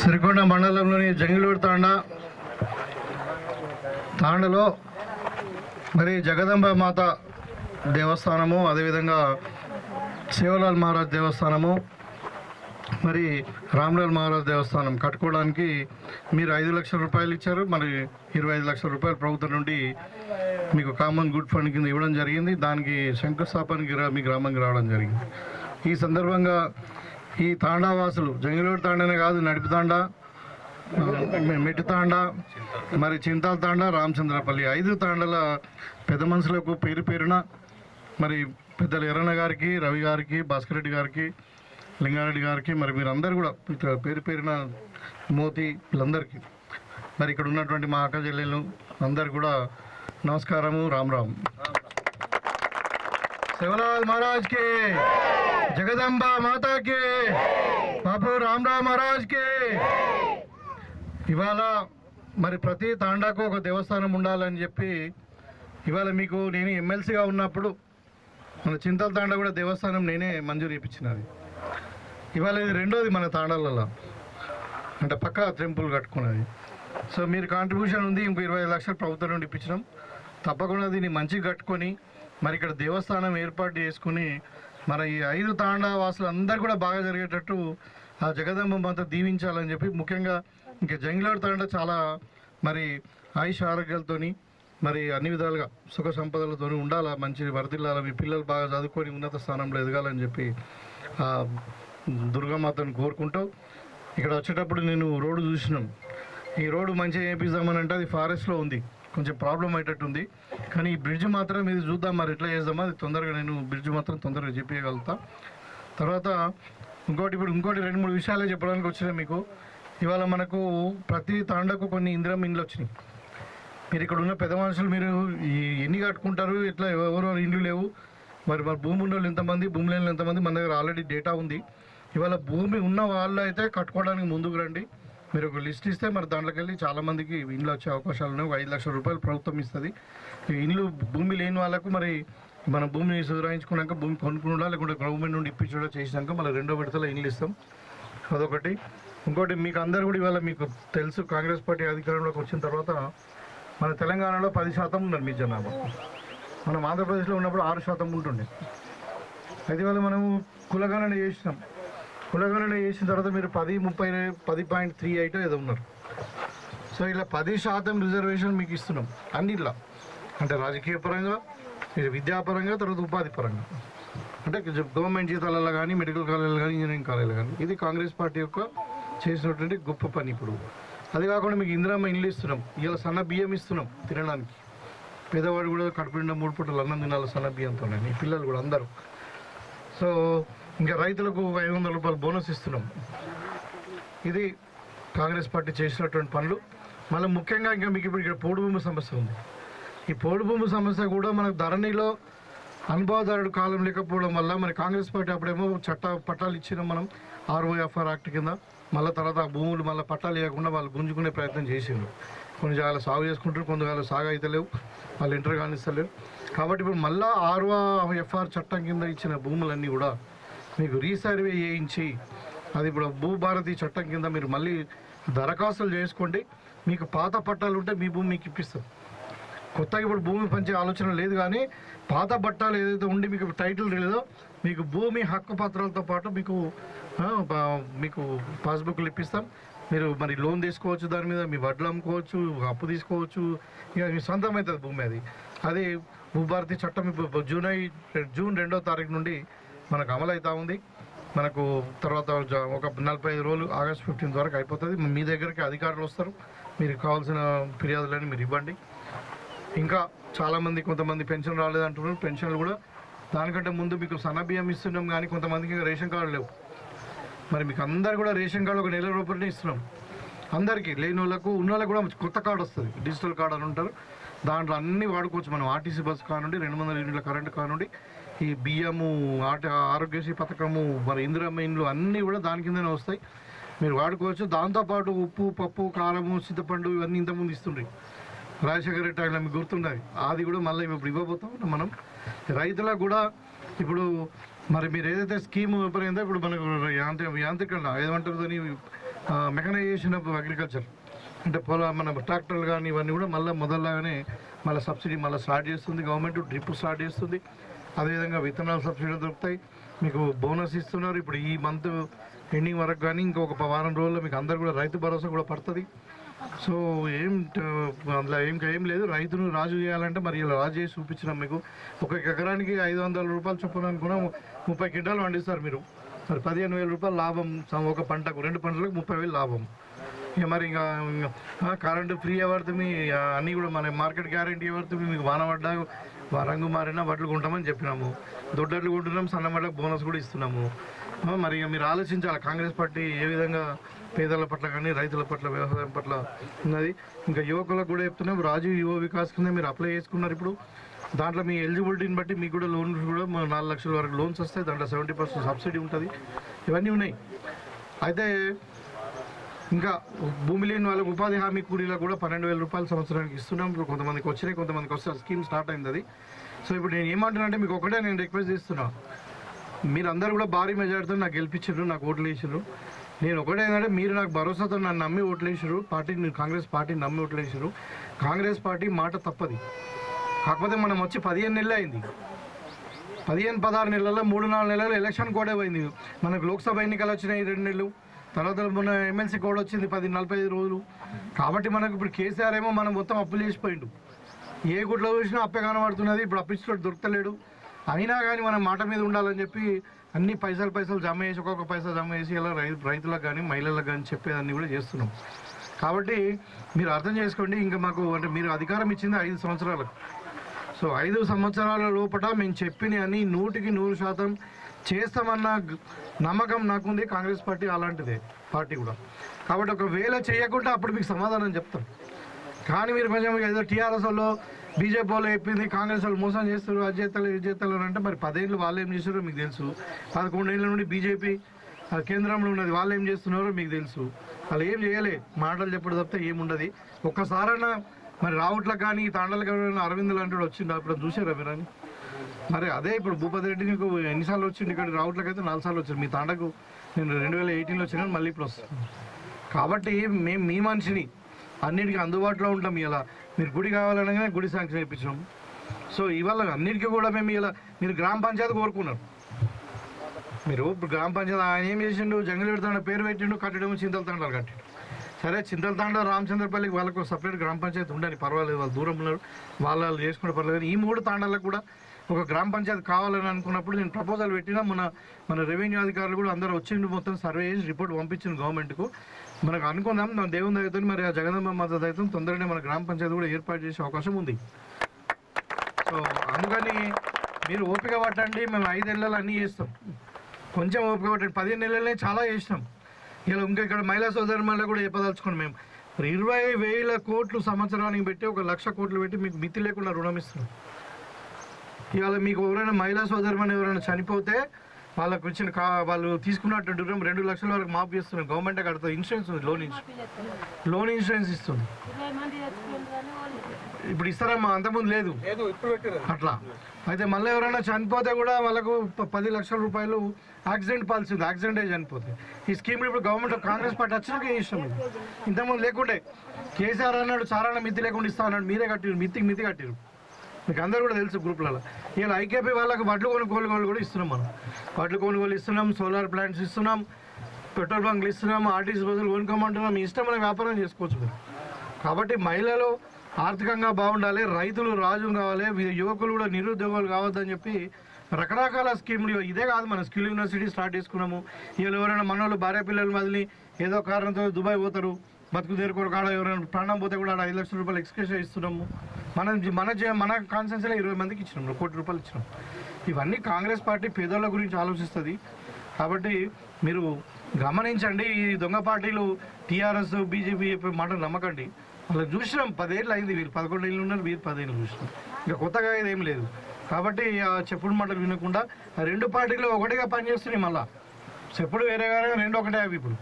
సిరికొండ మండలంలోని జంగిలూరు తాండలో మరి జగదంబ మాత దేవస్థానము, అదేవిధంగా సేవలాల్ మహారాజ్ దేవస్థానము, మరి రామ్లాల్ మహారాజ్ దేవస్థానం కట్టుకోవడానికి మీరు 5 లక్షల రూపాయలు ఇచ్చారు. మరి 25 లక్షల రూపాయలు ప్రభుత్వం నుండి మీకు కామన్ గుడ్ ఫండ్ కింద ఇవ్వడం జరిగింది. దానికి శంకుస్థాపనకి మీ గ్రామానికి రావడం జరిగింది. ఈ సందర్భంగా ఈ తాండావాసులు, జంగిలూరు తాండానే కాదు, నడిపి తాండా, మెట్టు తాండా, మరి చింతాల తాండా, రామచంద్రపల్లి 5 తాండాల పెద్ద మనుషులకు పేరు పేరున మరి పెద్దలు ఎర్రన్న గారికి, రవి గారికి, భాస్కర్ రెడ్డి గారికి, లింగారెడ్డి గారికి, మరి మీరందరూ కూడా పేరు పేరున మోతి వీళ్ళందరికీ, మరి ఇక్కడ ఉన్నటువంటి మా అక్క చెల్లెళ్ళు అందరు కూడా నమస్కారము, రామ్ రామ్. సేవలాల్ మహారాజ్ కే, జగదంబా మాతాకి, బాబు రామ్ రామ్ మహారాజ్ కే. ఇవాళ మరి ప్రతి తాండాకు ఒక దేవస్థానం ఉండాలని చెప్పి ఇవాళ మీకు నేను ఎమ్మెల్సీగా ఉన్నప్పుడు మన చింతల తాండా కూడా దేవస్థానం నేనే మంజూరు ఇప్పించినది. ఇవాళ ఇది రెండోది మన తాండాలలో, అంటే పక్కా టెంపుల్ కట్టుకున్నది. సో మీరు కాంట్రిబ్యూషన్ ఉంది, ఇంకో 25 లక్షలు ప్రభుత్వం నుండి ఇప్పించడం. తప్పకుండా దీన్ని మంచిగా కట్టుకొని మరి ఇక్కడ దేవస్థానం ఏర్పాటు చేసుకుని మన ఈ 5 తాండా వాసులు అందరూ కూడా బాగా జరిగేటట్టు ఆ జగదంబ మాత దీవించాలని చెప్పి, ముఖ్యంగా ఇంకా జంగిలూరు తాండా చాలా మరి ఆయుష్ ఆరోగ్యాలతో మరి అన్ని విధాలుగా సుఖ సంపదలతో ఉండాలా, మంచి వర్ధిల్లాలా, మీ పిల్లలు బాగా చదువుకొని ఉన్నత స్థానంలో ఎదగాలని చెప్పి దుర్గామాతను కోరుకుంటూ ఇక్కడ వచ్చేటప్పుడు నేను రోడ్డు చూసినాం. ఈ రోడ్డు మంచిగా వేపిద్దామని అంటే అది ఫారెస్ట్లో ఉంది, కొంచెం ప్రాబ్లం అయ్యేటట్టు ఉంది. కానీ ఈ బ్రిడ్జ్ మాత్రం ఇది చూద్దాం, మరి ఎట్లా చేద్దామో అది తొందరగా నేను బ్రిడ్జ్ మాత్రం తొందరగా చెప్పగలుగుతా. తర్వాత ఇంకోటి 2-3 విషయాలే చెప్పడానికి వచ్చినాయి మీకు. ఇవాళ మనకు ప్రతి తాండకు కొన్ని ఇందిరమ్మ ఇండ్లు వచ్చినాయి. మీరు ఇక్కడ ఉన్న పెద్ద మనుషులు మీరు ఎన్ని కట్టుకుంటారు, ఎట్లా ఎవరెవరు ఇండ్లు లేవు, మరి భూమి ఉన్న వాళ్ళు ఎంతమంది, భూమి లేని ఎంతమంది, మన దగ్గర ఆల్రెడీ డేటా ఉంది. ఇవాళ భూమి ఉన్న వాళ్ళు అయితే కట్టుకోవడానికి ముందుకు రండి. మీరు ఒక లిస్ట్ ఇస్తే మరి దాంట్లోకి వెళ్ళి చాలామందికి ఇండ్లు వచ్చే అవకాశాలు ఉన్నాయి. 5 లక్షల రూపాయలు ప్రభుత్వం ఇస్తుంది. ఇండ్లు భూమి లేని వాళ్ళకు మరి మన భూమిని సుధరాయించుకున్నాక భూమి కొనుక్కున్నా, లేకుంటే గవర్నమెంట్ నుండి ఇప్పించడం చేసినాక మళ్ళీ 2వ విడతలో ఇండ్లు ఇస్తాం. అదొకటి. ఇంకోటి మీకు అందరు కూడా ఇవాళ మీకు తెలుసు, కాంగ్రెస్ పార్టీ అధికారంలోకి వచ్చిన తర్వాత మన తెలంగాణలో 10% ఉన్నారు మీ జనాభా. మనం ఆంధ్రప్రదేశ్లో ఉన్నప్పుడు 6% ఉంటుండే. అయితే ఇవాళ మనము కులగణన చేసినాం. కులగణన చేసిన తర్వాత మీరు 10.38 ఏదో ఉన్నారు. సో ఇలా 10% రిజర్వేషన్ మీకు ఇస్తున్నాం అన్నిట్లా, అంటే రాజకీయ పరంగా, విద్యాపరంగా, తర్వాత ఉపాధి పరంగా, అంటే గవర్నమెంట్ జీతాలలో కానీ, మెడికల్ కాలేజీలు కానీ, ఇంజనీరింగ్ కాలేజీలు కానీ. ఇది కాంగ్రెస్ పార్టీ యొక్క చేసినటువంటి గొప్ప పని. ఇప్పుడు అది కాకుండా మీకు ఇందిరమ్మ ఇండ్లు ఇస్తున్నాం. ఇలా సన్న బియ్యం ఇస్తున్నాం తినడానికి. పేదవాడు కూడా కడుపు నిండా 3 పూటలు అన్నం తినాలి సన్న బియ్యంతో, మీ పిల్లలు కూడా అందరూ. సో ఇంకా రైతులకు 500 రూపాయలు బోనస్ ఇస్తున్నాం. ఇది కాంగ్రెస్ పార్టీ చేసినటువంటి పనులు. మళ్ళీ ముఖ్యంగా ఇంకా మీకు ఇప్పుడు ఇక్కడ పోడు భూమి సమస్య ఉంది. ఈ పోడు భూమి సమస్య కూడా మనకు ధరణిలో అనుభవదారుడు కాలం లేకపోవడం వల్ల మరి కాంగ్రెస్ పార్టీ అప్పుడేమో పట్టాలు ఇచ్చినాం మనం ROFR యాక్ట్ కింద. మళ్ళీ తర్వాత ఆ భూములు మళ్ళీ పట్టాలు ఇవ్వకుండా వాళ్ళు గుంజుకునే ప్రయత్నం చేసిండ్రు. కొన్ని జాగాలు సాగు చేసుకుంటారు, కొన్ని జాగాలు సాగు అయితే లేవు, వాళ్ళు ఎంటర్ కానిస్తలేరు. కాబట్టి ఇప్పుడు మళ్ళీ ROFR చట్టం కింద ఇచ్చిన భూములన్నీ కూడా మీకు రీసర్వే చేయించి, అది ఇప్పుడు భూభారతి చట్టం కింద మీరు మళ్ళీ దరఖాస్తులు చేసుకోండి. మీకు పాత పట్టాలు ఉంటే మీ భూమి మీకు ఇప్పిస్తారు. కొత్తగా ఇప్పుడు భూమి పంచే ఆలోచన లేదు, కానీ పాత పట్టాలు ఏదైతే ఉండి మీకు టైటిల్ లేదో మీకు భూమి హక్కు పత్రాలతో పాటు మీకు పాస్బుక్లు ఇప్పిస్తాం. మీరు మరి లోన్ తీసుకోవచ్చు, దాని మీద మీ వడ్లు అమ్ముకోవచ్చు, అప్పు తీసుకోవచ్చు, ఇక మీ సొంతం అవుతుంది భూమి. అది భూభారతి చట్టం జూన్ 2వ తారీఖు నుండి మనకు అమలు అవుతూ ఉంది. మనకు తర్వాత ఒక 45 రోజులు, ఆగస్ట్ 15 వరకు అయిపోతుంది. మీ దగ్గరికి అధికారులు వస్తారు, మీరు కావాల్సిన ఫిర్యాదులని మీరు ఇవ్వండి. ఇంకా చాలామంది కొంతమంది పెన్షన్ రాలేదంటున్నారు. పెన్షన్లు కూడా దానికంటే ముందు మీకు సన్న బియ్యం ఇస్తున్నాం, కానీ కొంతమందికి రేషన్ కార్డు లేవు. మరి మీకు అందరు కూడా రేషన్ కార్డు 1 నెల రూపాయలనే ఇస్తున్నాం అందరికీ. లేని వాళ్ళకు, ఉన్న వాళ్ళకు కూడా కొత్త కార్డు వస్తుంది, డిజిటల్ కార్డు అని ఉంటారు. దాంట్లో అన్నీ వాడుకోవచ్చు మనం. ఆర్టీసీ బస్సు కానుండి, 200 యూనిట్ల కరెంటు కానుండి, ఈ బియ్యము, ఆరోగ్యశ్రీ పథకము, మరి ఇందిరమ్మ ఇండ్లు అన్నీ కూడా దాని కిందనే వస్తాయి, మీరు వాడుకోవచ్చు. దాంతోపాటు ఉప్పు, పప్పు, కారము, చింతపండు ఇవన్నీ ఇంతకుముందు ఇస్తుండ్రి రాజశేఖర రెడ్డి ఆయన మీకు గుర్తుండాలి. అది కూడా మళ్ళీ ఇప్పుడు ఇవ్వబోతాం మనం. రైతులకు కూడా ఇప్పుడు మరి మీరు ఏదైతే స్కీమ్ విపరీతంగా ఇప్పుడు మనకు యాంత్రికంగా ఏమంటారు దాన్ని మెకనైజేషన్ ఆఫ్ అగ్రికల్చర్ అంటే మన ట్రాక్టర్లు కానీ ఇవన్నీ కూడా మళ్ళీ మొదల్లాగానే మళ్ళీ సబ్సిడీ మళ్ళీ స్టార్ట్ చేస్తుంది గవర్నమెంట్, డ్రిప్ స్టార్ట్ చేస్తుంది. అదేవిధంగా విత్తనాలు సబ్సిడీలు దొరుకుతాయి, మీకు బోనస్ ఇస్తున్నారు. ఇప్పుడు ఈ మంత్ ఎండింగ్ వరకు కానీ ఇంకొక వారం రోజుల్లో మీకు అందరు కూడా రైతు భరోసా కూడా పడుతుంది. సో అందులో ఏం లేదు. రైతును రాజు చేయాలంటే మరి ఇలా రాజు చేసి చూపించినాం మీకు. ఒక ఎకరానికి 500 రూపాయలు చొప్పున అనుకున్నా 30 క్వింటాలు పండిస్తారు మీరు. మరి 15,000 రూపాయలు లాభం ఒక పంటకు, 2 పంటలకు 30,000 లాభం. ఇక మరి ఇంకా కరెంటు ఫ్రీ పడుతుంది, అన్నీ కూడా మన మార్కెట్ గ్యారెంటీ పడుతుంది. మీకు వాన పడ్డా రంగు మారినా వడ్లు కొంటామని చెప్పినాము, దొడ్డట్లు కొంటున్నాం, సన్నమడ్డకు బోనస్ కూడా ఇస్తున్నాము. మరి ఇక మీరు ఆలోచించాలి కాంగ్రెస్ పార్టీ ఏ విధంగా పేదల పట్ల కానీ రైతుల పట్ల వ్యవసాయం పట్ల ఉన్నది. ఇంకా యువకులకు కూడా చెప్తున్నాం, రాజీవ్ యువ వికాస్ కింద మీరు అప్లై చేసుకున్నారు. ఇప్పుడు దాంట్లో మీ ఎలిజిబిలిటీని బట్టి మీకు కూడా లోన్ కూడా 4 లక్షల వరకు లోన్స్ వస్తాయి. దాంట్లో 70% సబ్సిడీ ఉంటుంది. ఇవన్నీ ఉన్నాయి. అయితే ఇంకా భూమి లేని వాళ్ళకి ఉపాధి హామీ కూలీలకు కూడా 12,000 రూపాయలు సంవత్సరానికి ఇస్తున్నాం. ఇప్పుడు కొంతమందికి వచ్చినాయి, కొంతమందికి వస్తారు. స్కీమ్ స్టార్ట్ అయింది అది. సో ఇప్పుడు నేను ఏమంటున్నా అంటే మీకు ఒకటే నేను రిక్వెస్ట్ చేస్తున్నా, మీరు అందరూ కూడా భారీ మెజార్టీతో నాకు గెలిపించారు, నాకు ఓట్లు వేసారు. నేను ఒకటే ఏంటంటే మీరు నాకు భరోసాతో నన్ను నమ్మి ఓట్లు వేసారు, కాంగ్రెస్ పార్టీని నమ్మి ఓట్లు వేసారు. కాంగ్రెస్ పార్టీ మాట తప్పది. కాకపోతే మనం వచ్చి 15 నెలలు అయింది. 15-16 నెలల్లో 3-4 నెలలు ఎలక్షన్ కోడే పోయింది. మనకు లోక్సభ ఎన్నికలు వచ్చినాయి 2 నెలలు, తర్వాత మన ఎమ్మెల్సీ కోడ్ వచ్చింది 45 రోజులు. కాబట్టి మనకు ఇప్పుడు కేసీఆర్ ఏమో మనం మొత్తం అప్పులు చేసిపోయిండు. ఏ గుట్లో చూసినా అప్పే కనబడుతున్నది. ఇప్పుడు అప్పించుకోవడం దొరకలేడు. అయినా కానీ మనం మాట మీద ఉండాలని చెప్పి అన్ని పైసలు జమ చేసి ఒక్కొక్క పైసా జమ చేసి ఇలా రైతులకు కానీ మహిళలకు కానీ చెప్పేదాన్ని కూడా చేస్తున్నాం. కాబట్టి మీరు అర్థం చేసుకోండి. ఇంకా మాకు అంటే మీరు అధికారం ఇచ్చింది 5 సంవత్సరాలకు. సో 5 సంవత్సరాల లోపల మేము చెప్పిన అని 100% చేస్తామన్న నమ్మకం నాకుంది. కాంగ్రెస్ పార్టీ అలాంటిదే పార్టీ కూడా. కాబట్టి ఒకవేళ చేయకుండా అప్పుడు మీకు సమాధానం చెప్తాం. కానీ మీరు కొంచెం ఏదో టీఆర్ఎస్ వాళ్ళు బీజేపీ వాళ్ళు చెప్పింది కాంగ్రెస్ వాళ్ళు మోసం చేస్తారు, అది చేస్తారు అంటే మరి 10 ఏళ్ళు వాళ్ళు ఏం చేస్తారో మీకు తెలుసు. 11 ఏళ్ళ నుండి బీజేపీ కేంద్రంలో ఉన్నది, వాళ్ళు ఏం చేస్తున్నారో మీకు తెలుసు. వాళ్ళు ఏం చేయలే, మాటలు చెప్పడం తప్పితే ఏముండదు. ఒక్కసారైనా మరి రావుట్లకు కానీ తాండలకు కానీ అరవింద్ లాంటి వచ్చిండు, అప్పుడు చూసారా మీరు అని? మరి అదే ఇప్పుడు భూపతి రెడ్డి నీకు ఎన్నిసార్లు వచ్చిండు ఇక్కడ? రావుట్లకి అయితే 4 సార్లు వచ్చారు. మీ తాండకు నేను 2018లో వచ్చినాను, మళ్ళీ ఇప్పుడు వస్తాను. కాబట్టి మేము మీ మనిషిని అన్నిటికీ అందుబాటులో ఉంటాం. ఇలా మీరు గుడి కావాలనగానే గుడి శాంక్షన్ ఇప్పించినాం. సో ఇవాళ అన్నిటికీ కూడా మేము ఇలా మీరు గ్రామ పంచాయతీ కోరుకున్నారు. మీరు ఇప్పుడు గ్రామ పంచాయతీ ఆయన ఏం చేసిండు, జంగలేడు తాండ పేరు పెట్టిండు, కట్టడం చింతల తాండాలు కట్టిండు. సరే చింతల తాండ రామచంద్రపల్లికి వాళ్ళకు సపరేట్ గ్రామ పంచాయతీ ఉండని పర్వాలేదు, వాళ్ళు దూరం ఉన్నారు, వాళ్ళు చేసుకుంటే పర్వాలేదు. ఈ 3 తాండాలకు కూడా ఒక గ్రామ పంచాయతీ కావాలని అనుకున్నప్పుడు నేను ప్రపోజల్ పెట్టినా. మన రెవెన్యూ అధికారులు కూడా అందరూ వచ్చిండు, మొత్తం సర్వే చేసి రిపోర్ట్ పంపించింది గవర్నమెంట్కు. మనకు అనుకుందాం మన దేవుని దయతో మరి ఆ జగదంబ మాత దయతో తొందరగానే మన గ్రామ పంచాయతీ కూడా ఏర్పాటు చేసే అవకాశం ఉంది. సో అందుకని మీరు ఓపిక పట్టండి. మేము 5 నెలలు అన్నీ చేస్తాం. కొంచెం ఓపిక పట్టండి. 15 నెలలనే చాలా చేసినాం. ఇలా ఇంకా ఇక్కడ మహిళా సోదరుమణులు కూడా చెప్పదలుచుకోండి. మేము 20,000 కోట్లు సంవత్సరానికి పెట్టి 1 లక్ష కోట్లు పెట్టి మీకు మితి లేకుండా రుణం ఇస్తున్నాం. ఇవాళ మీకు ఎవరైనా మహిళా సోదరుమణి ఎవరైనా చనిపోతే వాళ్ళకు ఇచ్చిన వాళ్ళు తీసుకున్నట్టు 2 లక్షల వరకు మాఫ్ చేస్తున్నాం. గవర్నమెంటే కడుతుంది. ఇన్సూరెన్స్ ఉంది, లోన్ ఇన్సూరెన్స్ ఇస్తుంది. ఇప్పుడు ఇస్తారమ్మా, అంతకుముందు లేదు అట్లా. అయితే మళ్ళీ ఎవరైనా చనిపోతే కూడా వాళ్ళకు 10 లక్షల రూపాయలు యాక్సిడెంట్ పాలసీ ఉంది. యాక్సిడెంటే చనిపోతే ఈ స్కీమ్ ఇప్పుడు గవర్నమెంట్ కాంగ్రెస్ పార్టీ వచ్చినాక ఇష్టం. ఇంతకుముందు లేకుండే కేసీఆర్ అన్నాడు చారాన మితి లేకుండా ఇస్తా అన్నాడు. మీరే కట్టిరు, మితి కట్టిరు. మీకు అందరూ కూడా తెలుసు గ్రూప్లలో. ఇలా ఐకేపీ వాళ్ళకి వడ్లు కొనుగోలు కూడా ఇస్తున్నాం. మనం వడ్లు కొనుగోలు ఇస్తున్నాం, సోలార్ ప్లాంట్స్ ఇస్తున్నాం, పెట్రోల్ బంకులు ఇస్తున్నాం, ఆర్టీసీ బస్సులు కొనుక్కోమంటున్నాం. మీ ఇష్టం మనకి వ్యాపారం చేసుకోవచ్చు మీరు. కాబట్టి మహిళలు ఆర్థికంగా బాగుండాలి, రైతులు రాజు కావాలి, యువకులు కూడా నిరుద్యోగులు కావద్దని చెప్పి రకరకాల స్కీములు. ఇదే కాదు, మన స్కిల్ యూనివర్సిటీ స్టార్ట్ చేసుకున్నాము. వీళ్ళు ఎవరైనా మనోళ్ళు భార్య పిల్లలు వదిలి ఏదో కారణంతో దుబాయ్ పోతారు, బతుకు దేరుకోరు కాడ ఎవరైనా ప్రాణం పోతే కూడా 5 లక్షల రూపాయలు ఎక్స్క్యూషన్ ఇస్తున్నాము. మన కాన్స్టిట్యూన్సీలో 20 మందికి ఇచ్చినాం, 1 కోటి రూపాయలు ఇచ్చినాం. ఇవన్నీ కాంగ్రెస్ పార్టీ పేదోళ్ళ గురించి ఆలోచిస్తుంది. కాబట్టి మీరు గమనించండి. ఈ దొంగ పార్టీలు టీఆర్ఎస్ బీజేపీ మాట నమ్మకండి. వాళ్ళకి చూసినాం 10 ఏళ్ళు అయింది. వీళ్ళు 11 ఏళ్ళు ఉన్నారు, వీళ్ళు 10 ఏళ్ళు చూసినాం. ఇంకా కొత్తగా ఏం లేదు. కాబట్టి చెప్పుడు మాటలు వినకుండా 2 పార్టీలు ఒకటిగా పనిచేస్తున్నాయి. మళ్ళా చెప్పుడు వేరేగానే 2 ఒకటే అవి ఇప్పుడు.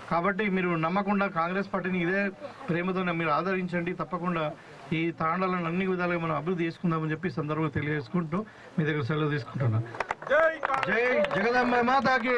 కాబట్టి మీరు నమ్మకుండా కాంగ్రెస్ పార్టీని ఇదే ప్రేమతో మీరు ఆదరించండి. తప్పకుండా ఈ తాండాలను అన్ని విధాలుగా మనం అభివృద్ధి చేసుకుందామని చెప్పి ఈ సందర్భంగా తెలియజేసుకుంటూ మీ దగ్గర సెలవు తీసుకుంటున్నాను. జై జగదాంబ మాతాకి.